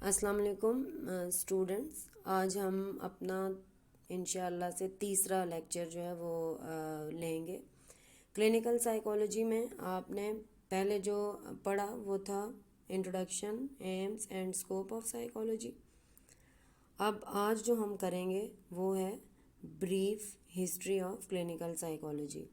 السلام علیکم اسٹوڈنٹس. آج ہم اپنا انشاءاللہ سے تیسرا لیکچر جو ہے وہ لیں گے. کلینکل سائیکالوجی میں آپ نے پہلے جو پڑھا وہ تھا introduction, aims and scope of psychology. اب آج جو ہم کریں گے وہ ہے brief history of clinical psychology.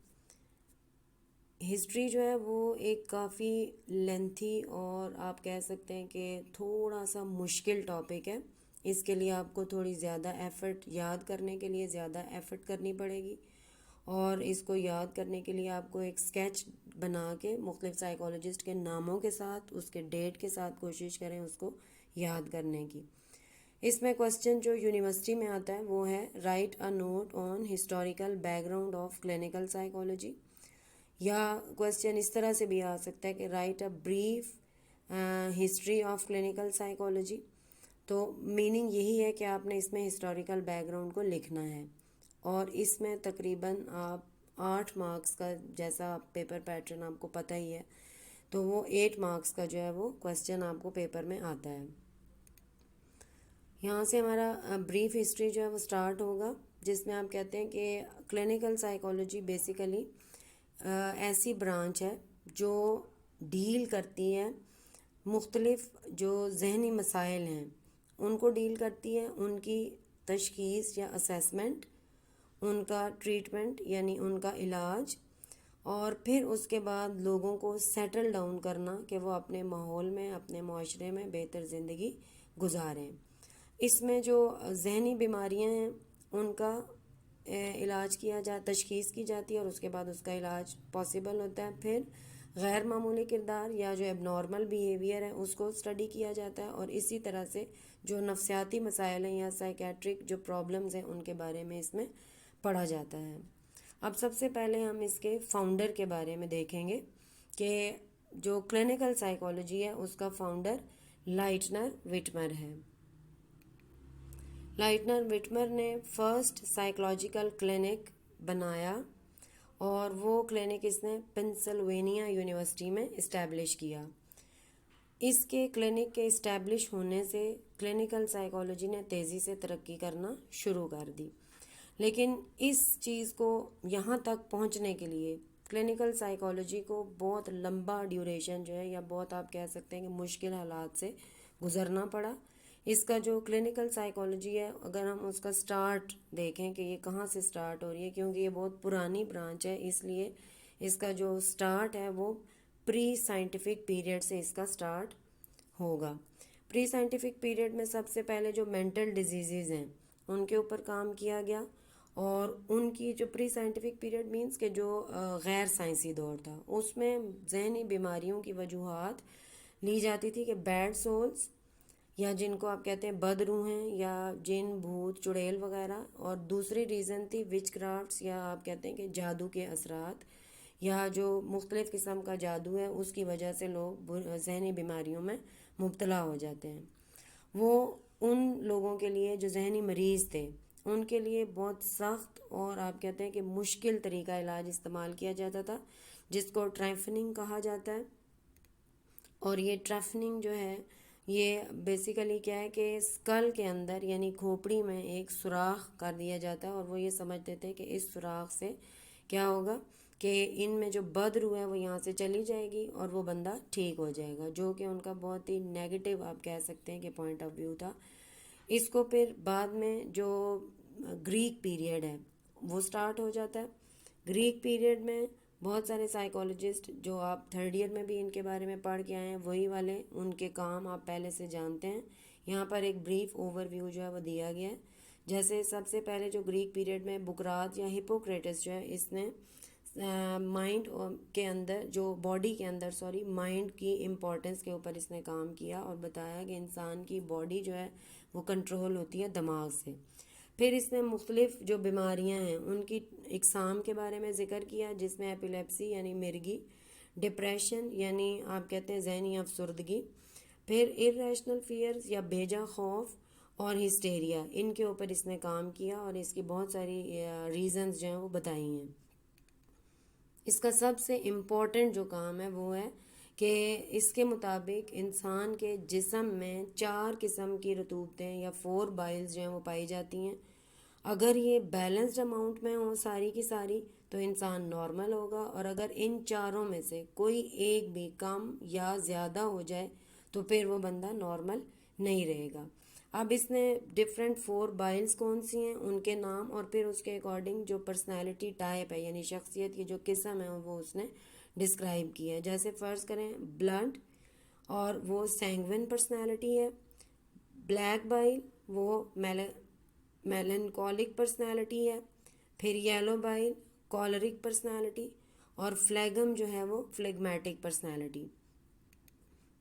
History جو ہے وہ ایک کافی لینتھی اور آپ کہہ سکتے ہیں کہ تھوڑا سا مشکل ٹاپک ہے. اس کے لیے آپ کو تھوڑی زیادہ ایفرٹ، یاد کرنے کے لیے زیادہ ایفرٹ کرنی پڑے گی، اور اس کو یاد کرنے کے لیے آپ کو ایک اسکیچ بنا کے مختلف سائیکالوجسٹ کے ناموں کے ساتھ، اس کے ڈیٹ کے ساتھ کوشش کریں اس کو یاد کرنے کی. اس میں کوسچن جو یونیورسٹی میں آتا ہے وہ ہے write a note on historical background of clinical psychology, یا کوسچن اس طرح سے بھی آ سکتا ہے کہ write a brief history of clinical psychology. تو میننگ یہی ہے کہ آپ نے اس میں ہسٹوریکل بیک گراؤنڈ کو لکھنا ہے، اور اس میں تقریباً آپ 8 مارکس کا، جیسا پیپر پیٹرن آپ کو پتہ ہی ہے، تو وہ 8 مارکس کا جو ہے وہ کوسچن آپ کو پیپر میں آتا ہے. یہاں سے ہمارا بریف ہسٹری جو ہے وہ سٹارٹ ہوگا، جس میں آپ کہتے ہیں کہ کلینکل سائیکالوجی بیسیکلی ایسی برانچ ہے جو ڈیل کرتی ہے مختلف جو ذہنی مسائل ہیں ان کو ڈیل کرتی ہے، ان کی تشخیص یا اسیسمنٹ، ان کا ٹریٹمنٹ یعنی ان کا علاج، اور پھر اس کے بعد لوگوں کو سیٹل ڈاؤن کرنا کہ وہ اپنے ماحول میں، اپنے معاشرے میں بہتر زندگی گزاریں. اس میں جو ذہنی بیماریاں ہیں ان کا علاج کیا تشخیص کی جاتی ہے، اور اس کے بعد اس کا علاج پاسبل ہوتا ہے. پھر غیر معمولی کردار یا جو اب نارمل بیہیویئر ہے اس کو اسٹڈی کیا جاتا ہے، اور اسی طرح سے جو نفسیاتی مسائل ہیں یا سائیکیٹرک جو پرابلمز ہیں ان کے بارے میں اس میں پڑھا جاتا ہے. اب سب سے پہلے ہم اس کے فاؤنڈر کے بارے میں دیکھیں گے کہ جو کلینکل سائیکالوجی ہے اس کا فاؤنڈر لائٹنر وٹمر ہے. لائٹنر وٹمر نے فرسٹ سائیکولوجیکل کلینک بنایا، اور وہ کلینک اس نے پنسلوینیا یونیورسٹی میں اسٹیبلش کیا. اس کے کلینک کے اسٹیبلش ہونے سے کلینکل سائیکالوجی نے تیزی سے ترقی کرنا شروع کر دی. لیکن اس چیز کو یہاں تک پہنچنے کے لیے کلینکل سائیکالوجی کو بہت لمبا ڈیوریشن جو ہے، یا بہت آپ کہہ سکتے ہیں کہ مشکل حالات سے گزرنا پڑا. اس کا جو کلینکل سائیکالوجی ہے، اگر ہم اس کا سٹارٹ دیکھیں کہ یہ کہاں سے سٹارٹ ہو رہی ہے، کیونکہ یہ بہت پرانی برانچ ہے اس لیے اس کا جو سٹارٹ ہے وہ پری سائنٹیفک پیریڈ سے اس کا سٹارٹ ہوگا. پری سائنٹیفک پیریڈ میں سب سے پہلے جو مینٹل ڈیزیزز ہیں ان کے اوپر کام کیا گیا، اور ان کی جو پری سائنٹیفک پیریڈ مینس کہ جو غیر سائنسی دور تھا اس میں ذہنی بیماریوں کی وجوہات لی جاتی تھی کہ بیڈ سولز، یا جن کو آپ کہتے ہیں بد روحیں یا جن، بھوت، چڑیل وغیرہ، اور دوسری ریزن تھی وچ کرافٹس، یا آپ کہتے ہیں کہ جادو کے اثرات، یا جو مختلف قسم کا جادو ہے اس کی وجہ سے لوگ ذہنی بیماریوں میں مبتلا ہو جاتے ہیں. وہ ان لوگوں کے لیے جو ذہنی مریض تھے ان کے لیے بہت سخت اور آپ کہتے ہیں کہ مشکل طریقہ علاج استعمال کیا جاتا تھا، جس کو ٹریفننگ کہا جاتا ہے. اور یہ ٹریفننگ جو ہے یہ بیسیکلی کیا ہے کہ اسکل کے اندر یعنی کھوپڑی میں ایک سوراخ کر دیا جاتا ہے، اور وہ یہ سمجھتے تھے کہ اس سوراخ سے کیا ہوگا کہ ان میں جو بد روح ہے وہ یہاں سے چلی جائے گی اور وہ بندہ ٹھیک ہو جائے گا، جو کہ ان کا بہت ہی نیگیٹو آپ کہہ سکتے ہیں کہ پوائنٹ آف ویو تھا. اس کو پھر بعد میں جو گریک پیریڈ ہے وہ سٹارٹ ہو جاتا ہے. گریک پیریڈ میں بہت سارے سائیکالوجسٹ جو آپ تھرڈ ایئر میں بھی ان کے بارے میں پڑھ کے آئے ہیں وہی والے ان کے کام آپ پہلے سے جانتے ہیں. یہاں پر ایک بریف اوور ویو جو ہے وہ دیا گیا ہے. جیسے سب سے پہلے جو گریک پیریڈ میں بکرات یا ہپوکریٹس جو ہے اس نے مائنڈ کے اندر، جو باڈی کے اندر مائنڈ کی امپورٹنس کے اوپر اس نے کام کیا، اور بتایا کہ انسان کی باڈی جو ہے وہ کنٹرول ہوتی ہے دماغ سے. پھر اس نے مختلف جو بیماریاں ہیں ان کی اقسام کے بارے میں ذکر کیا، جس میں ایپیلیپسی یعنی مرگی، ڈپریشن یعنی آپ کہتے ہیں ذہنی افسردگی، پھر ارریشنل فیئرز یا بھیجا خوف، اور ہسٹیریا، ان کے اوپر اس نے کام کیا اور اس کی بہت ساری ریزنز جو ہیں وہ بتائی ہیں. اس کا سب سے امپورٹنٹ جو کام ہے وہ ہے کہ اس کے مطابق انسان کے جسم میں 4 قسم کی رطوبتیں یا 4 بائلز جو ہیں وہ پائی جاتی ہیں. اگر یہ بیلنسڈ اماؤنٹ میں ہوں ساری کی ساری تو انسان نارمل ہوگا، اور اگر ان چاروں میں سے کوئی ایک بھی کم یا زیادہ ہو جائے تو پھر وہ بندہ نارمل نہیں رہے گا. اب اس نے ڈفرینٹ 4 بائلز کون سی ہیں ان کے نام اور پھر اس کے اکارڈنگ جو پرسنالٹی ٹائپ ہے یعنی شخصیت کی جو قسم ہے وہ اس نے ڈسکرائب کی ہے. جیسے فرض کریں بلنٹ، اور وہ سینگوین پرسنالٹی ہے. بلیک بائل وہ میلنکولک پرسنالٹی ہے. پھر یلو بائل کالرک پرسنالٹی، اور فلیگم جو ہے وہ فلیگمیٹک پرسنالٹی.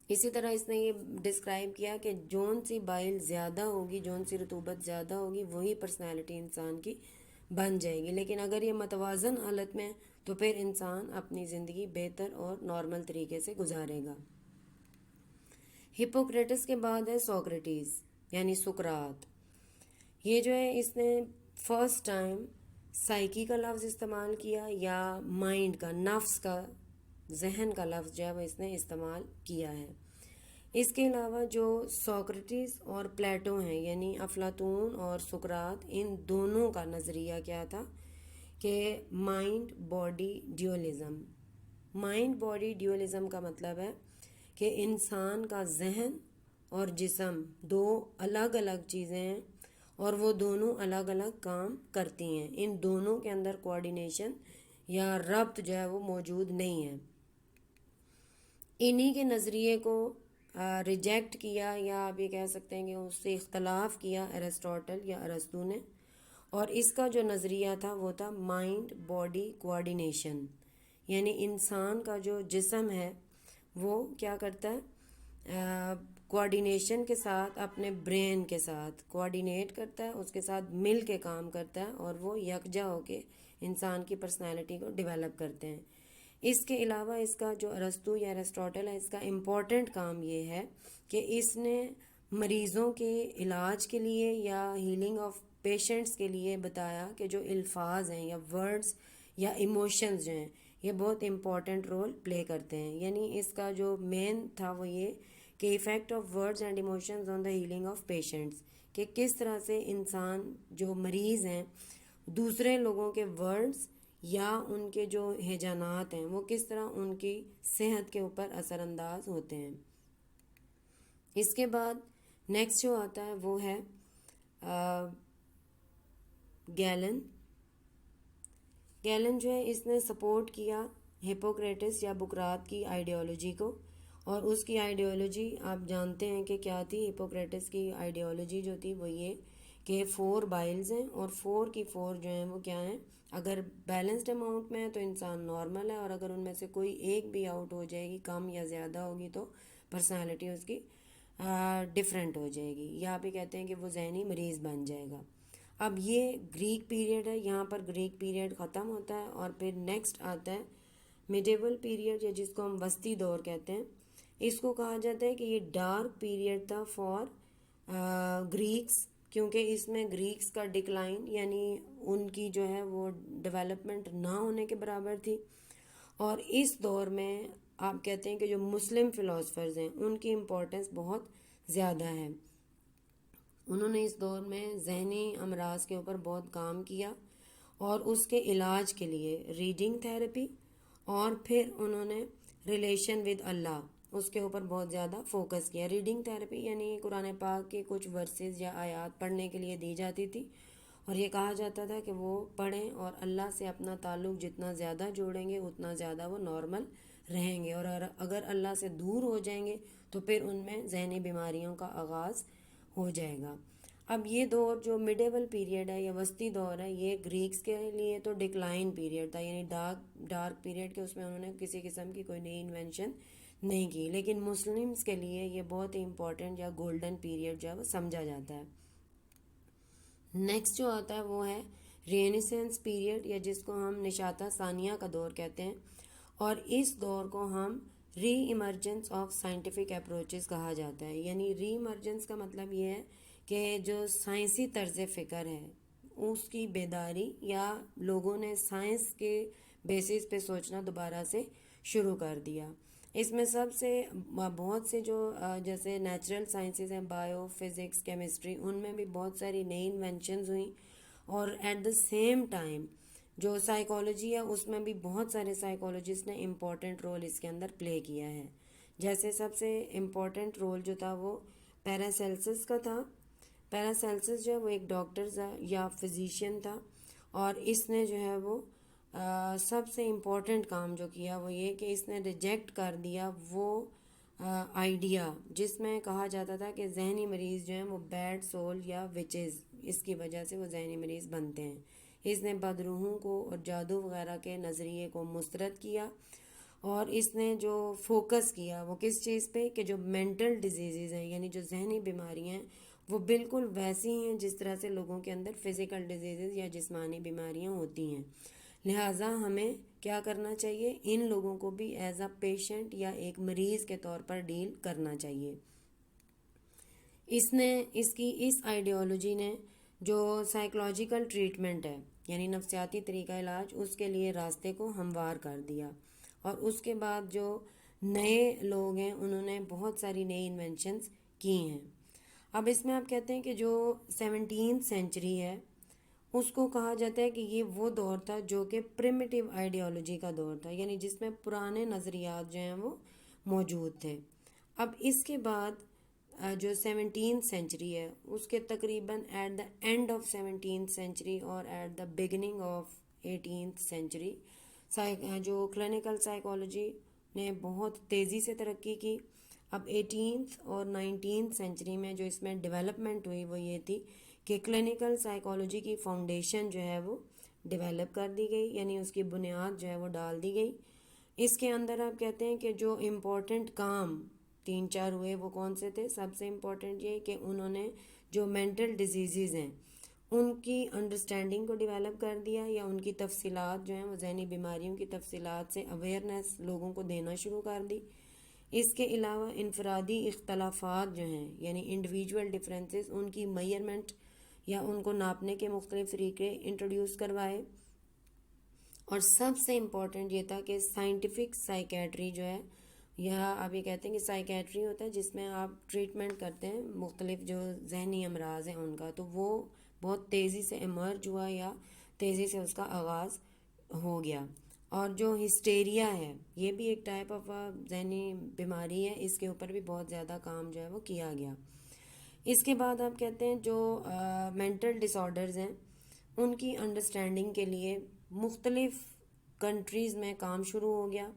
اسی طرح اس نے یہ ڈسکرائب کیا کہ جون سی بائل زیادہ ہوگی، جون سی رطوبت زیادہ ہوگی وہی پرسنالٹی انسان کی بن جائے گی. لیکن اگر یہ متوازن حالت میں تو پھر انسان اپنی زندگی بہتر اور نارمل طریقے سے گزارے گا. ہپوکریٹس کے بعد ہے سوکریٹیز یعنی سقراط. یہ جو ہے اس نے فرسٹ ٹائم سائیکی کا لفظ استعمال کیا یا مائنڈ کا، نفس کا، ذہن کا لفظ جو ہے وہ اس نے استعمال کیا ہے. اس کے علاوہ جو سوکریٹس اور پلیٹو ہیں یعنی افلاطون اور سقراط، ان دونوں کا نظریہ کیا تھا کہ mind body dualism. Mind body dualism کا مطلب ہے کہ انسان کا ذہن اور جسم دو الگ الگ چیزیں ہیں اور وہ دونوں الگ الگ کام کرتی ہیں. ان دونوں کے اندر کوآرڈینیشن یا ربط جو ہے وہ موجود نہیں ہے. انہی کے نظریے کو ریجیکٹ کیا یا آپ یہ کہہ سکتے ہیں کہ اس سے اختلاف کیا ایرسٹوٹل یا ارسطو نے، اور اس کا جو نظریہ تھا وہ تھا مائنڈ باڈی کوآرڈینیشن. یعنی انسان کا جو جسم ہے وہ کیا کرتا ہے، کوآرڈینیشن کے ساتھ اپنے برین کے ساتھ کوآرڈینیٹ کرتا ہے، اس کے ساتھ مل کے کام کرتا ہے اور وہ یکجا ہو کے انسان کی پرسنالٹی کو ڈیولپ کرتے ہیں. اس کے علاوہ اس کا جو ارسطو یا ایرسٹوٹل ہے اس کا امپورٹنٹ کام یہ ہے کہ اس نے مریضوں کے علاج کے لیے یا ہیلنگ آف پیشنٹس کے لیے بتایا کہ جو الفاظ ہیں یا ورڈز یا ایموشنز جو ہیں یہ بہت امپورٹنٹ رول پلے کرتے ہیں. یعنی اس کا جو مین تھا وہ یہ کہ effect of words and emotions on the healing of patients, کہ کس طرح سے انسان جو مریض ہیں دوسرے لوگوں کے ورڈز یا ان کے جو ہیجانات ہیں وہ کس طرح ان کی صحت کے اوپر اثر انداز ہوتے ہیں. اس کے بعد نیکسٹ جو آتا ہے وہ ہے گیلن. گیلن جو ہے اس نے سپورٹ کیا ہپوکریٹس یا بکرات کی آئیڈیالوجی کو، اور اس کی آئیڈیالوجی آپ جانتے ہیں کہ کیا تھی. ہپوکریٹس کی آئیڈیالوجی جو تھی وہ یہ کہ 4 بائلز ہیں اور 4 کی 4 جو ہیں وہ کیا ہیں، اگر بیلنسڈ اماؤنٹ میں ہے تو انسان نارمل ہے، اور اگر ان میں سے کوئی ایک بھی آؤٹ ہو جائے گی، کم یا زیادہ ہوگی تو پرسنالٹی اس کی ڈفرینٹ ہو جائے گی، یا آپ یہ کہتے ہیں کہ وہ ذہنی مریض بن جائے گا. اب یہ گریک پیریڈ ہے، یہاں پر گریک پیریڈ ختم ہوتا ہے اور پھر نیکسٹ آتا ہے میڈیول پیریڈ یا جس کو ہم وسطی دور کہتے ہیں. اس کو کہا جاتا ہے کہ یہ ڈارک پیریڈ تھا فار گریکس، کیونکہ اس میں گریکس کا ڈکلائن یعنی ان کی جو ہے وہ ڈیولپمنٹ نہ ہونے کے برابر تھی. اور اس دور میں آپ کہتے ہیں کہ جو مسلم فلاسفرز ہیں ان کی امپورٹنس بہت زیادہ ہے. انہوں نے اس دور میں ذہنی امراض کے اوپر بہت کام کیا اور اس کے علاج کے لیے ریڈنگ تھیراپی اور پھر انہوں نے ریلیشن ود اللہ اس کے اوپر بہت زیادہ فوکس کیا. ریڈنگ تھیراپی یعنی قرآن پاک کے کچھ ورسز یا آیات پڑھنے کے لیے دی جاتی تھی اور یہ کہا جاتا تھا کہ وہ پڑھیں اور اللہ سے اپنا تعلق جتنا زیادہ جوڑیں گے اتنا زیادہ وہ نارمل رہیں گے، اور اگر اللہ سے دور ہو جائیں گے تو پھر ان میں ذہنی بیماریوں کا آغاز ہو جائے گا. اب یہ دور جو میڈیول پیریڈ ہے یا وسطی دور ہے یہ گریکس کے لیے تو ڈکلائن پیریڈ تھا، یعنی ڈارک پیریڈ کے اس میں انہوں نے کسی قسم کی کوئی نئی انوینشن نہیں کی. لیکن مسلمس کے لیے یہ بہت ہی امپورٹنٹ یا گولڈن پیریڈ جو ہے وہ سمجھا جاتا ہے. نیکسٹ جو آتا ہے وہ ہے رینیسنس پیریڈ یا جس کو ہم نشاطہ ثانیہ کا دور کہتے ہیں، اور اس دور کو ہم ری ایمرجنس آف سائنٹیفک اپروچز کہا جاتا ہے. یعنی ری ایمرجنس کا مطلب یہ ہے کہ جو سائنسی طرز فکر ہے اس کی بیداری یا لوگوں نے سائنس کے بیسس پہ سوچنا دوبارہ سے شروع کر دیا. اس میں سب سے بہت سے جو جیسے نیچرل سائنسز ہیں، بایو فزکس کیمسٹری، ان میں بھی بہت ساری نئی انوینشنز ہوئیں، اور ایٹ دا سیم ٹائم جو سائیکالوجی ہے اس میں بھی بہت سارے سائیکالوجسٹ نے امپورٹنٹ رول اس کے اندر پلے کیا ہے. جیسے سب سے امپورٹنٹ رول جو تھا وہ پیراسیلسس کا تھا. پیراسیلسس جو ہے وہ ایک ڈاکٹر یا فزیشین تھا، اور اس نے جو ہے وہ سب سے امپورٹنٹ کام جو کیا وہ یہ کہ اس نے ریجیکٹ کر دیا وہ آئیڈیا جس میں کہا جاتا تھا کہ ذہنی مریض جو ہیں وہ بیڈ سول یا وچز، اس کی وجہ سے وہ ذہنی مریض بنتے ہیں. اس نے بدروحوں کو اور جادو وغیرہ کے نظریے کو مسترد کیا، اور اس نے جو فوکس کیا وہ کس چیز پہ کہ جو مینٹل ڈیزیزز ہیں، یعنی جو ذہنی بیماریاں ہیں وہ بالکل ویسی ہیں جس طرح سے لوگوں کے اندر فزیکل ڈیزیزز یا جسمانی بیماریاں ہوتی ہیں. لہٰذا ہمیں کیا کرنا چاہیے، ان لوگوں کو بھی ایز اے پیشنٹ یا ایک مریض کے طور پر ڈیل کرنا چاہیے. اس آئیڈیالوجی نے جو سائیکولوجیکل ٹریٹمنٹ ہے یعنی نفسیاتی طریقہ علاج، اس کے لیے راستے کو ہموار کر دیا. اور اس کے بعد جو نئے لوگ ہیں انہوں نے بہت ساری نئی انوینشنز کی ہیں. اب اس میں آپ کہتے ہیں کہ جو 17 سینچری ہے اس کو کہا جاتا ہے کہ یہ وہ دور تھا جو کہ پریمیٹیو آئیڈیالوجی کا دور تھا، یعنی جس میں پرانے نظریات جو ہیں وہ موجود تھے. اب اس کے بعد جو 17 سینچری ہے اس کے تقریباً at the end of 17 century اور at the beginning of 18 century جو کلینکل سائیکالوجی نے بہت تیزی سے ترقی کی. اب 18 اور 19 سینچری میں جو اس میں ڈیولپمنٹ ہوئی وہ یہ تھی کہ کلینکل سائیکالوجی کی فاؤنڈیشن جو ہے وہ ڈیولپ کر دی گئی، یعنی اس کی بنیاد جو ہے وہ ڈال دی گئی. اس کے اندر آپ کہتے ہیں کہ جو امپورٹنٹ کام 3-4 ہوئے وہ کون سے تھے؟ سب سے امپورٹنٹ یہ کہ انہوں نے جو مینٹل ڈیزیزز ہیں ان کی انڈرسٹینڈنگ کو ڈیولپ کر دیا، یا ان کی تفصیلات جو ہیں وہ ذہنی بیماریوں کی تفصیلات سے اویئرنیس لوگوں کو دینا شروع کر دی. اس کے علاوہ انفرادی اختلافات جو ہیں یعنی انڈیویجول ڈفرینسز، ان کی میئرمنٹ یا ان کو ناپنے کے مختلف طریقے انٹروڈیوس کروائے. اور سب سے امپورٹنٹ یہ تھا کہ سائنٹیفک سائیکیٹری جو ہے، یا آپ یہ کہتے ہیں کہ سائیکیٹری ہوتا ہے جس میں آپ ٹریٹمنٹ کرتے ہیں مختلف جو ذہنی امراض ہیں ان کا، تو وہ بہت تیزی سے ایمرج ہوا یا تیزی سے اس کا آغاز ہو گیا. اور جو ہسٹیریا ہے یہ بھی ایک ٹائپ آف ذہنی بیماری ہے، اس کے اوپر بھی بہت زیادہ کام جو ہے وہ کیا گیا. اس کے بعد آپ کہتے ہیں جو مینٹل ڈس آرڈرز ہیں ان کی انڈرسٹینڈنگ کے لیے مختلف کنٹریز میں کام شروع ہو گیا،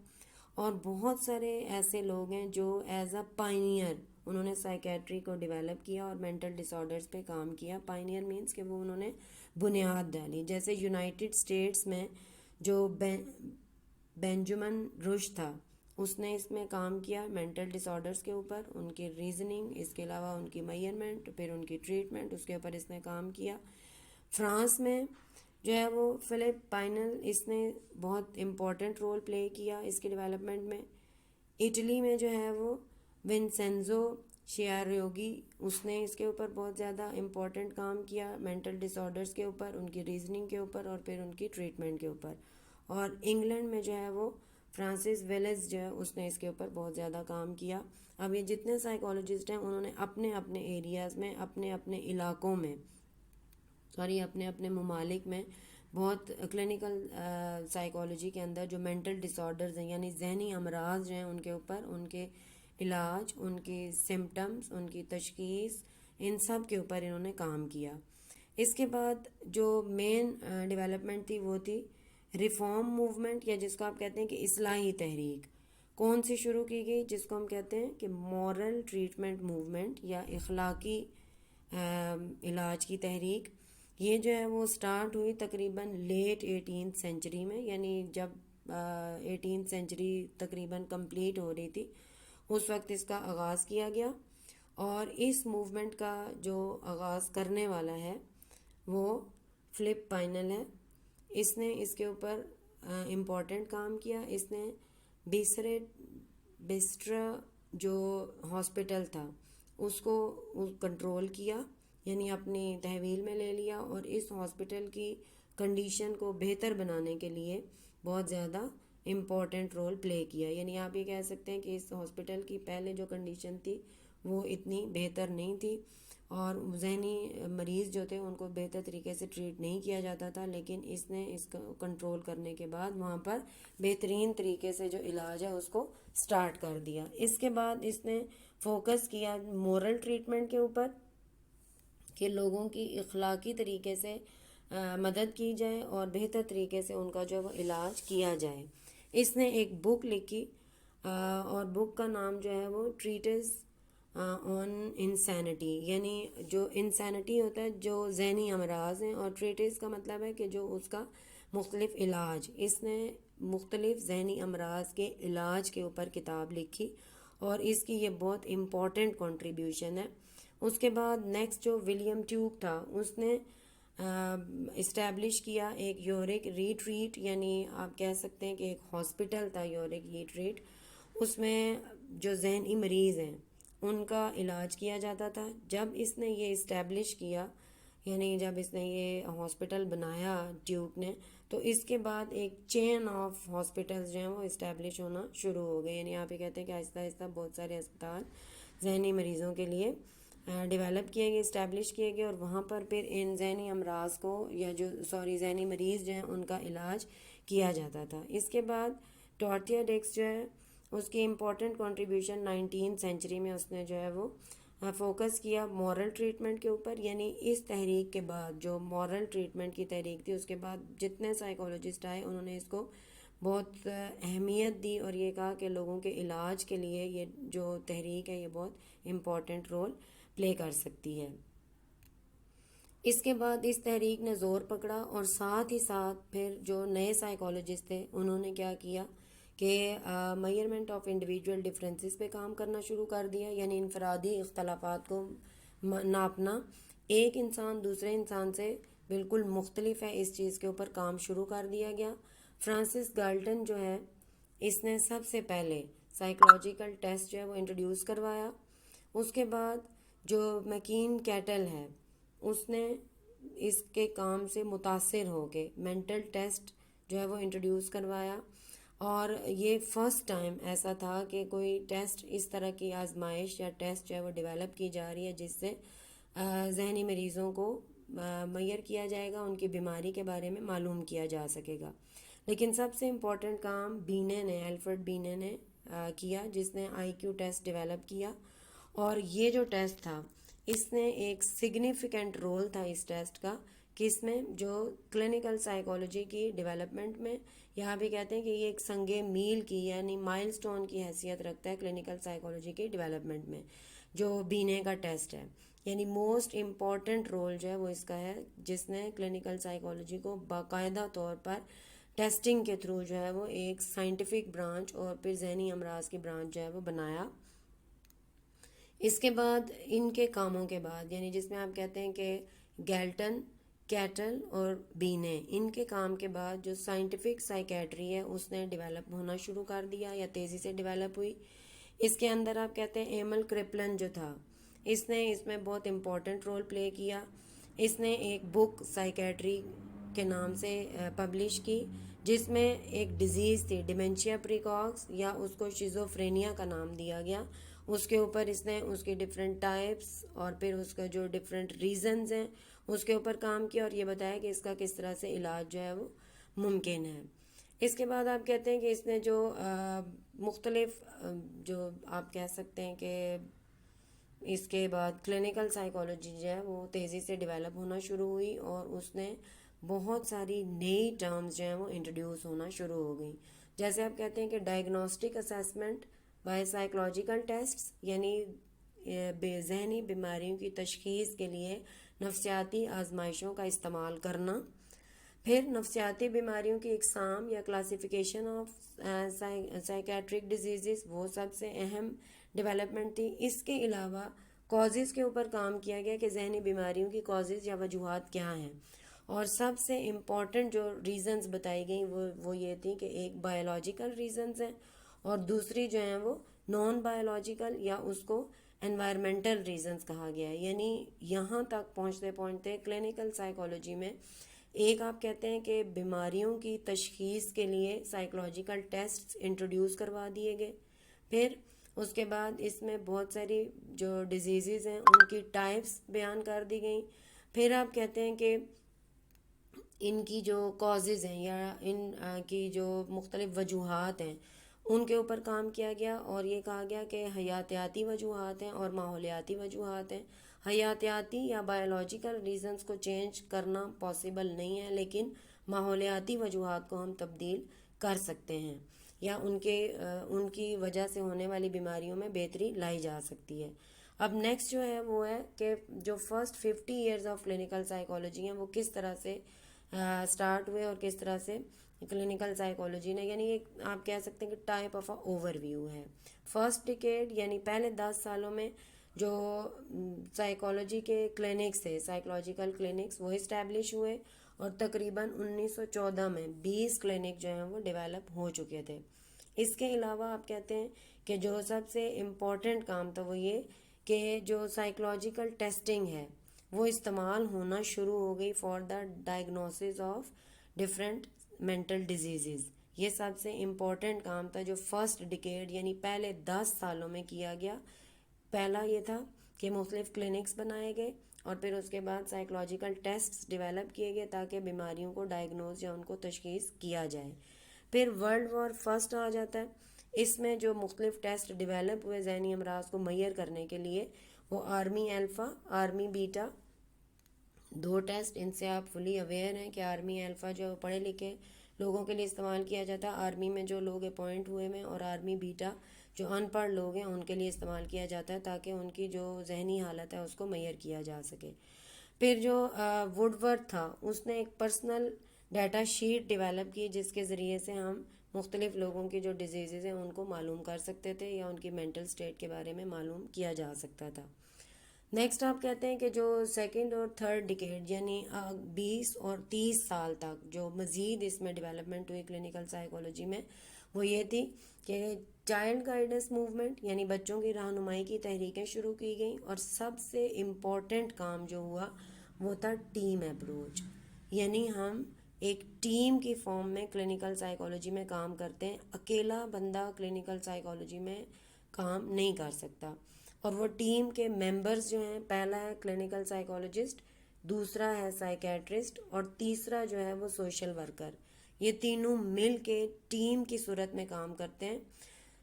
اور بہت سارے ایسے لوگ ہیں جو ایز اے پائنیئر انہوں نے سائیکیٹری کو ڈیولپ کیا اور مینٹل ڈس آرڈرز پہ کام کیا. پائنیئر مینس کہ وہ انہوں نے بنیاد ڈالی. جیسے یونائٹڈ اسٹیٹس میں جو بینجمن رش تھا اس نے اس میں کام کیا مینٹل ڈس آرڈرز کے اوپر، ان کی ریزننگ، اس کے علاوہ ان کی میئرمنٹ، پھر ان کی ٹریٹمنٹ، اس کے اوپر اس نے کام کیا. فرانس میں جو ہے وہ فلپ پائنل، اس نے بہت امپورٹنٹ رول پلے کیا اس کے ڈیولپمنٹ میں. اٹلی میں جو ہے وہ ونسینزو شیاریوگی، اس نے اس کے اوپر بہت زیادہ امپورٹنٹ کام کیا مینٹل ڈس آرڈرز کے اوپر، ان کی ریزننگ کے اوپر اور پھر ان کی ٹریٹمنٹ کے اوپر. اور انگلینڈ میں جو ہے وہ فرانسس ویلز جو ہے اس نے اس کے اوپر بہت زیادہ کام کیا. اب یہ جتنے سائیکالوجسٹ ہیں انہوں نے اپنے اپنے ایریاز میں، اپنے اپنے علاقوں میں، اپنے اپنے ممالک میں بہت کلینکل سائیکالوجی کے اندر جو مینٹل ڈس آرڈرز ہیں یعنی ذہنی امراض جو ہیں ان کے اوپر، ان کے علاج، ان کے سمٹمز، ان کی تشخیص، ان سب کے اوپر انہوں نے کام کیا. اس کے بعد جو مین ڈیولپمنٹ تھی وہ تھی ریفارم موومنٹ، یا جس کو آپ کہتے ہیں کہ اصلاحی تحریک. کون سی شروع کی گئی؟ جس کو ہم کہتے ہیں کہ مورل ٹریٹمنٹ موومنٹ یا اخلاقی علاج کی تحریک. یہ جو ہے وہ سٹارٹ ہوئی تقریباً لیٹ 18 سینچری میں، یعنی جب 18 سینچری تقریباً کمپلیٹ ہو رہی تھی اس وقت اس کا آغاز کیا گیا. اور اس موومنٹ کا جو آغاز کرنے والا ہے وہ فلپ پائنل ہے. اس نے اس کے اوپر امپورٹنٹ کام کیا. اس نے بسٹرا جو ہاسپٹل تھا اس کو کنٹرول کیا، یعنی اپنی تحویل میں لے لیا، اور اس ہاسپٹل کی کنڈیشن کو بہتر بنانے کے لیے بہت زیادہ امپورٹنٹ رول پلے کیا. یعنی آپ یہ کہہ سکتے ہیں کہ اس ہاسپٹل کی پہلے جو کنڈیشن تھی وہ اتنی بہتر نہیں تھی اور ذہنی مریض جو تھے ان کو بہتر طریقے سے ٹریٹ نہیں کیا جاتا تھا، لیکن اس نے اس کو کنٹرول کرنے کے بعد وہاں پر بہترین طریقے سے جو علاج ہے اس کو سٹارٹ کر دیا. اس کے بعد اس نے فوکس کیا مورل ٹریٹمنٹ کے اوپر کہ لوگوں کی اخلاقی طریقے سے مدد کی جائے اور بہتر طریقے سے ان کا جو وہ علاج کیا جائے. اس نے ایک بک لکھی اور بک کا نام جو ہے وہ ٹریٹس آن انسینٹی، یعنی جو انسینٹی ہوتا ہے جو ذہنی امراض ہیں، اور ٹریٹس کا مطلب ہے کہ جو اس کا مختلف علاج. اس نے مختلف ذہنی امراض کے علاج کے اوپر کتاب لکھی اور اس کی یہ بہت امپورٹنٹ کنٹریبیوشن ہے. اس کے بعد نیکسٹ جو ولیم ٹیوک تھا اس نے اسٹیبلش کیا ایک یورک ریٹریٹ، یعنی آپ کہہ سکتے ہیں کہ ایک ہاسپٹل تھا یورک ریٹریٹ. اس میں جو ذہنی مریض ہیں ان کا علاج کیا جاتا تھا. جب اس نے یہ اسٹیبلش کیا، یعنی جب اس نے یہ ہاسپٹل بنایا ٹیوک نے، تو اس کے بعد ایک چین آف ہاسپٹلز جو ہیں وہ اسٹیبلش ہونا شروع ہو گئے. یعنی آپ یہ کہتے ہیں کہ آہستہ آہستہ بہت سارے اسپتال ذہنی مریضوں کے لیے ڈیولپ کیے گئے، اسٹیبلش کیے گئے، اور وہاں پر پھر ان ذہنی امراض کو یا ذہنی مریض جو ہیں ان کا علاج کیا جاتا تھا. اس کے بعد ٹورتیا ڈیکس جو ہے اس کی امپورٹنٹ کنٹریبیوشن 19 سینچری میں اس نے جو ہے وہ فوکس کیا مورل ٹریٹمنٹ کے اوپر. یعنی اس تحریک کے بعد جو مورل ٹریٹمنٹ کی تحریک تھی اس کے بعد جتنے سائیکولوجسٹ آئے انہوں نے اس کو بہت اہمیت دی اور یہ کہا کہ لوگوں کے علاج کے لیے یہ جو تحریک ہے یہ بہت امپورٹنٹ رول پلے کر سکتی ہے. اس کے بعد اس تحریک نے زور پکڑا اور ساتھ ہی ساتھ پھر جو نئے سائیکولوجسٹ تھے انہوں نے کیا کیا کہ میئرمنٹ آف انڈیویجول ڈفرینسز پہ کام کرنا شروع کر دیا. یعنی انفرادی اختلافات کو ناپنا، ایک انسان دوسرے انسان سے بالکل مختلف ہے اس چیز کے اوپر کام شروع کر دیا گیا. فرانسس گالٹن جو ہے اس نے سب سے پہلے سائیکولوجیکل ٹیسٹ جو ہے وہ انٹروڈیوس کروایا. اس کے بعد جو میکین کیٹل ہے اس نے اس کے کام سے متاثر ہو کے مینٹل ٹیسٹ جو ہے وہ انٹروڈیوس کروایا، اور یہ فرسٹ ٹائم ایسا تھا کہ کوئی ٹیسٹ اس طرح کی آزمائش یا ٹیسٹ جو ہے وہ ڈیولپ کی جا رہی ہے جس سے ذہنی مریضوں کو میئر کیا جائے گا، ان کی بیماری کے بارے میں معلوم کیا جا سکے گا. لیکن سب سے امپورٹنٹ کام الفریڈ بینے نے کیا، جس نے آئی کیو ٹیسٹ ڈیولپ کیا. اور یہ جو ٹیسٹ تھا اس نے ایک سگنیفیکنٹ رول تھا اس ٹیسٹ کا کہ اس میں جو کلینکل سائیکالوجی کی ڈیولپمنٹ میں، یہاں بھی کہتے ہیں کہ یہ ایک سنگ میل کی یعنی مائل سٹون کی حیثیت رکھتا ہے کلینکل سائیکالوجی کی ڈیولپمنٹ میں جو بینے کا ٹیسٹ ہے. یعنی موسٹ امپورٹنٹ رول جو ہے وہ اس کا ہے، جس نے کلینکل سائیکالوجی کو باقاعدہ طور پر ٹیسٹنگ کے تھرو جو ہے وہ ایک سائنٹیفک برانچ اور پھر ذہنی امراض کی برانچ جو ہے وہ بنایا. اس کے بعد ان کے کاموں کے بعد، یعنی جس میں آپ کہتے ہیں کہ گیلٹن، کیٹل اور بینے، ان کے کام کے بعد جو سائنٹیفک سائیکیٹری ہے اس نے ڈیولپ ہونا شروع کر دیا یا تیزی سے ڈیولپ ہوئی. اس کے اندر آپ کہتے ہیں ایمل کرپلن جو تھا اس نے اس میں بہت امپورٹنٹ رول پلے کیا. اس نے ایک بک سائیکیٹری کے نام سے پبلش کی جس میں ایک ڈیزیز تھی ڈیمنشیا پریکاکس، یا اس کو شیزوفرینیا کا نام دیا گیا. اس کے اوپر اس نے اس کی ڈفرینٹ ٹائپس اور پھر اس کا جو ڈفرینٹ ریزنز ہیں اس کے اوپر کام کیا اور یہ بتایا کہ اس کا کس طرح سے علاج جو ہے وہ ممکن ہے. اس کے بعد آپ کہتے ہیں کہ اس نے جو مختلف جو آپ کہہ سکتے ہیں کہ اس کے بعد کلینکل سائیکالوجی جو ہے وہ تیزی سے ڈیولپ ہونا شروع ہوئی اور اس نے بہت ساری نئی ٹرمز جو ہیں وہ انٹروڈیوس ہونا شروع ہو گئیں. جیسے آپ کہتے ہیں کہ diagnostic assessment by psychological tests, یعنی ذہنی بیماریوں کی تشخیص کے لیے نفسیاتی آزمائشوں کا استعمال کرنا. پھر نفسیاتی بیماریوں کی اقسام یا کلاسیفیکیشن آف سائیکیٹرک ڈیزیزز، وہ سب سے اہم ڈیولپمنٹ تھی. اس کے علاوہ کازز کے اوپر کام کیا گیا کہ ذہنی بیماریوں کی کازز یا وجوہات کیا ہیں، اور سب سے امپورٹنٹ جو ریزنز بتائی گئیں وہ یہ تھی کہ ایک بایولوجیکل ریزنز ہیں اور دوسری جو ہیں وہ نان بایولوجیکل یا اس کو انوائرمنٹل ریزنز کہا گیا ہے. یعنی یہاں تک پہنچتے کلینکل سائیکالوجی میں ایک آپ کہتے ہیں کہ بیماریوں کی تشخیص کے لیے سائیکولوجیکل ٹیسٹ انٹروڈیوس کروا دیے گئے. پھر اس کے بعد اس میں بہت ساری جو ڈیزیزز ہیں ان کی ٹائپس بیان کر دی گئیں. پھر آپ کہتے ہیں کہ ان کی جو کازز ہیں یا ان کی جو مختلف وجوہات ہیں ان کے اوپر کام کیا گیا، اور یہ کہا گیا کہ حیاتیاتی وجوہات ہیں اور ماحولیاتی وجوہات ہیں. حیاتیاتی یا بایولوجیکل ریزنز کو چینج کرنا پاسبل نہیں ہے، لیکن ماحولیاتی وجوہات کو ہم تبدیل کر سکتے ہیں یا ان کی وجہ سے ہونے والی بیماریوں میں بہتری لائی جا سکتی ہے. اب نیکسٹ جو ہے وہ ہے کہ جو first 50 years of clinical psychology ہیں وہ کس طرح سے سٹارٹ ہوئے اور کس طرح سے کلینکل سائیکالوجی نے، یعنی ایک آپ کہہ سکتے ہیں کہ ٹائپ آف اوور ویو ہے. فرسٹ ڈیکیڈ یعنی پہلے 10 سالوں میں جو سائیکالوجی کے کلینکس تھے، سائیکولوجیکل کلینکس، وہ اسٹیبلش ہوئے اور تقریباً 1914 میں 20 کلینک جو ہیں وہ ڈیولپ ہو چکے تھے. اس کے علاوہ آپ کہتے ہیں کہ جو سب سے امپورٹنٹ کام تھا وہ یہ کہ جو سائیکولوجیکل ٹیسٹنگ ہے وہ استعمال ہونا شروع ہو گئی for the diagnosis of different mental diseases. یہ سب سے امپورٹنٹ کام تھا جو فرسٹ ڈیکیڈ یعنی پہلے 10 سالوں میں کیا گیا. پہلا یہ تھا کہ مختلف کلینکس بنائے گئے اور پھر اس کے بعد سائیکولوجیکل ٹیسٹس ڈیولپ کیے گئے تاکہ بیماریوں کو ڈائگنوز یا ان کو تشخیص کیا جائے. پھر ورلڈ وار فرسٹ آ جاتا ہے. اس میں جو مختلف ٹیسٹ ڈیولپ ہوئے ذہنی امراض کو میئر کرنے کے لیے وہ آرمی الفا، آرمی بیٹا، 2 ٹیسٹ. ان سے آپ فلی اویئر ہیں کہ آرمی الفا جو پڑھے لکھے لوگوں کے لیے استعمال کیا جاتا ہے، آرمی میں جو لوگ اپوائنٹ ہوئے ہیں، اور آرمی بیٹا جو ان پڑھ لوگ ہیں ان کے لیے استعمال کیا جاتا ہے تاکہ ان کی جو ذہنی حالت ہے اس کو میئر کیا جا سکے. پھر جو ووڈ ورتھ تھا اس نے ایک پرسنل ڈیٹا شیٹ ڈیولپ کی جس کے ذریعے سے ہم مختلف لوگوں کی جو ڈیزیزز ہیں ان کو معلوم کر سکتے تھے یا ان کی مینٹل سٹیٹ کے بارے میں معلوم کیا جا سکتا تھا. نیکسٹ آپ کہتے ہیں کہ جو سیکنڈ اور تھرڈ ڈیکیڈ یعنی 20 اور 30 سال تک جو مزید اس میں ڈیولپمنٹ ہوئی کلینکل سائیکالوجی میں وہ یہ تھی کہ چائلڈ گائیڈنس موومنٹ یعنی بچوں کی رہنمائی کی تحریکیں شروع کی گئیں، اور سب سے امپورٹنٹ کام جو ہوا وہ تھا ٹیم اپروچ. یعنی ہم ایک ٹیم کی فارم میں کلینکل سائیکالوجی میں کام کرتے ہیں. اکیلا بندہ کلینکل سائیکالوجی میں کام نہیں کر سکتا، اور وہ ٹیم کے ممبرز جو ہیں، پہلا ہے کلینکل سائیکالوجسٹ، دوسرا ہے سائیکیٹرسٹ، اور تیسرا جو ہے وہ سوشل ورکر. یہ تینوں مل کے ٹیم کی صورت میں کام کرتے ہیں.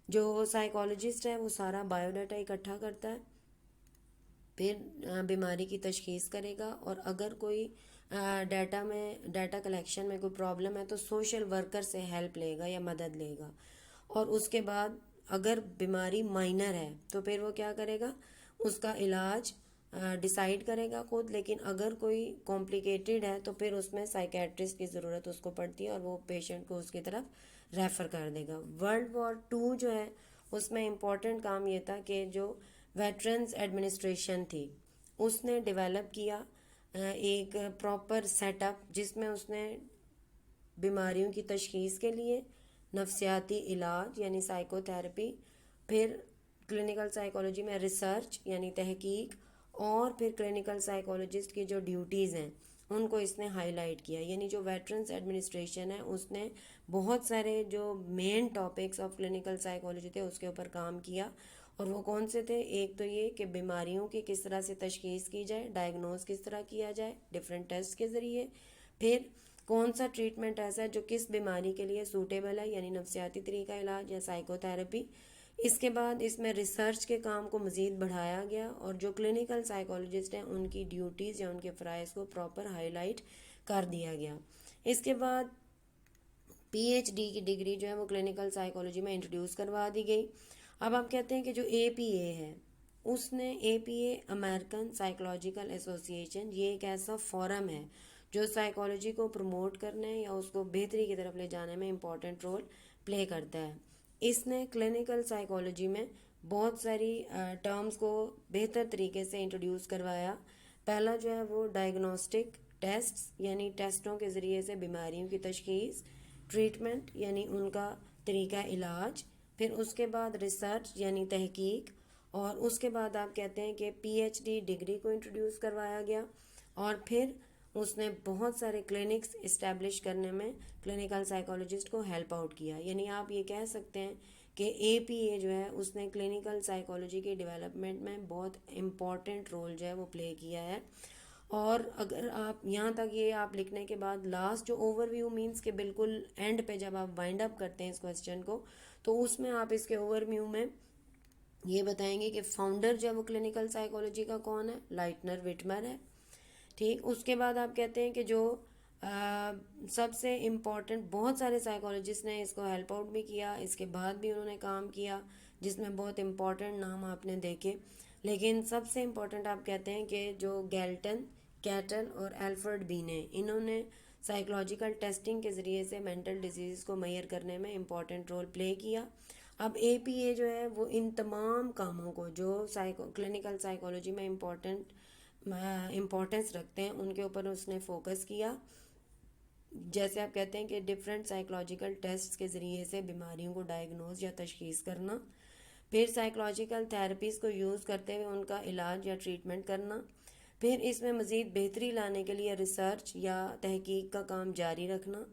جو سائیکالوجسٹ ہے وہ سارا بایو ڈاٹا اکٹھا کرتا ہے، پھر بیماری کی تشخیص کرے گا، اور اگر کوئی ڈیٹا کلیکشن میں کوئی پرابلم ہے تو سوشل ورکر سے ہیلپ لے گا یا مدد لے گا. اور اس کے بعد اگر بیماری مائنر ہے تو پھر وہ کیا کرے گا، اس کا علاج ڈیسائیڈ کرے گا خود. لیکن اگر کوئی کمپلیکیٹڈ ہے تو پھر اس میں سائیکیٹرسٹ کی ضرورت اس کو پڑتی ہے اور وہ پیشنٹ کو اس کی طرف ریفر کر دے گا. ورلڈ وار 2 جو ہے اس میں امپورٹنٹ کام یہ تھا کہ جو ویٹرنز ایڈمنسٹریشن تھی اس نے ڈیولپ کیا ایک پراپر سیٹ اپ جس میں اس نے بیماریوں کی تشخیص کے لیے نفسیاتی علاج یعنی سائیکو تھراپی، پھر کلینکل سائیکالوجی میں ریسرچ یعنی تحقیق، اور پھر کلینکل سائیکالوجسٹ کی جو ڈیوٹیز ہیں ان کو اس نے ہائی لائٹ کیا. یعنی جو ویٹرنز ایڈمنسٹریشن ہے اس نے بہت سارے جو main topics of clinical psychology تھے اس کے اوپر کام کیا. اور وہ کون سے تھے؟ ایک تو یہ کہ بیماریوں کی کس طرح سے تشخیص کی جائے، ڈائگنوز کس طرح کیا جائے ڈفرینٹ ٹیسٹ کے ذریعے، پھر کون سا ٹریٹمنٹ ایسا ہے جو کس بیماری کے لیے سوٹیبل ہے یعنی نفسیاتی طریقہ علاج یا سائیکو تھراپی. اس کے بعد اس میں ریسرچ کے کام کو مزید بڑھایا گیا اور جو کلینکل سائیکالوجسٹ ہیں ان کی ڈیوٹیز یا ان کے فرائض کو پراپر ہائی لائٹ کر دیا گیا. اس کے بعد پی ایچ ڈی کی ڈگری جو ہے وہ کلینکل سائیکالوجی میں انٹروڈیوس کروا دی گئی. اب آپ کہتے ہیں کہ جو اے پی اے ہے اس نے امریکن سائیکولوجیکل ایسوسی ایشن، یہ ایک ایسا فورم ہے جو سائیکالوجی کو پروموٹ کرنے یا اس کو بہتری کی طرف لے جانے میں امپورٹنٹ رول پلے کرتا ہے. اس نے کلینکل سائیکالوجی میں بہت ساری ٹرمز کو بہتر طریقے سے انٹروڈیوس کروایا. پہلا جو ہے وہ ڈائگنوسٹک ٹیسٹس یعنی ٹیسٹوں کے ذریعے سے بیماریوں کی تشخیص، ٹریٹمنٹ یعنی ان کا طریقہ علاج، پھر اس کے بعد ریسرچ یعنی تحقیق، اور اس کے بعد آپ کہتے ہیں کہ پی ایچ ڈی ڈگری کو انٹروڈیوس کروایا گیا. اور پھر اس نے بہت سارے کلینکس اسٹیبلش کرنے میں کلینکل سائیکالوجسٹ کو ہیلپ آؤٹ کیا. یعنی آپ یہ کہہ سکتے ہیں کہ اے پی اے جو ہے اس نے کلینکل سائیکالوجی کے ڈیولپمنٹ میں بہت امپورٹنٹ رول جو ہے وہ پلے کیا ہے. اور اگر آپ یہاں تک یہ آپ لکھنے کے بعد لاسٹ جو اوور ویو مینس کہ بالکل اینڈ پہ جب آپ وائنڈ اپ کرتے ہیں اس کویسچن کو, تو اس میں آپ اس کے اوور ویو میں یہ بتائیں گے کہ فاؤنڈر جو ہے وہ کلینکل سائیکالوجی کا کون ہے, لائٹنر وٹمر ہے. ٹھیک, اس کے بعد آپ کہتے ہیں کہ جو سب سے امپورٹنٹ بہت سارے سائیکالوجسٹ نے اس کو ہیلپ آؤٹ بھی کیا, اس کے بعد بھی انہوں نے کام کیا, جس میں بہت امپورٹنٹ نام آپ نے دیکھے. لیکن سب سے امپورٹنٹ آپ کہتے ہیں کہ جو گیلٹن, کیٹل اور ایلفرڈ بی نے, انہوں نے سائیکولوجیکل ٹیسٹنگ کے ذریعے سے مینٹل ڈیزیز کو میئر کرنے میں امپورٹنٹ رول پلے کیا. اب اے پی اے جو ہے وہ ان تمام کاموں کو جو کلینکل سائیکالوجی میں امپورٹنس رکھتے ہیں ان کے اوپر اس نے فوکس کیا. جیسے آپ کہتے ہیں کہ ڈفرینٹ سائیکولوجیکل ٹیسٹ کے ذریعے سے بیماریوں کو ڈائگنوز یا تشخیص کرنا, پھر سائیکولوجیکل تھیراپیز کو یوز کرتے ہوئے ان کا علاج یا ٹریٹمنٹ کرنا, پھر اس میں مزید بہتری لانے کے لیے ریسرچ یا تحقیق کا کام جاری رکھنا,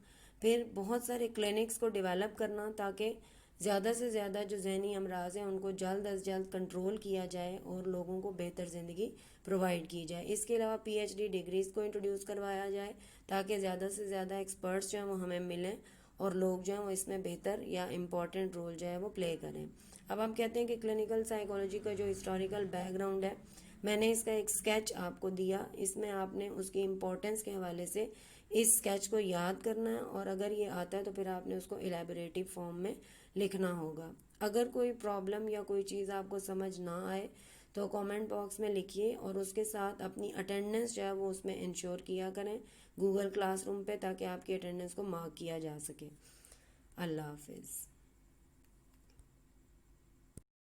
پھر بہت سارے کلینکس کو ڈیولپ کرنا تاکہ زیادہ سے زیادہ جو ذہنی امراض ہیں ان کو جلد از جلد کنٹرول کیا جائے اور لوگوں کو بہتر زندگی پرووائڈ کی جائے. اس کے علاوہ پی ایچ ڈی ڈگریز کو انٹروڈیوس کروایا جائے تاکہ زیادہ سے زیادہ ایکسپرٹس جو ہیں وہ ہمیں ملیں اور لوگ جو ہیں وہ اس میں بہتر یا امپورٹنٹ رول جو ہے وہ پلے کریں. اب ہم کہتے ہیں کہ کلینکل سائیکالوجی کا جو ہسٹوریکل بیک گراؤنڈ ہے, میں نے اس کا ایک اسکیچ آپ کو دیا, اس میں آپ نے اس کی امپورٹنس کے حوالے سے اس اسکیچ کو یاد کرنا ہے, اور اگر یہ آتا ہے تو پھر آپ نے اس کو الیبوریٹو فارم میں لکھنا ہوگا. اگر کوئی پرابلم یا کوئی چیز آپ کو سمجھ نہ آئے تو کامنٹ باکس میں لکھیے, اور اس کے ساتھ اپنی اٹینڈنس جو ہے وہ اس میں انشور کیا کریں گوگل کلاس روم پہ, تاکہ آپ کی اٹینڈنس کو مارک کیا جا سکے. اللہ حافظ.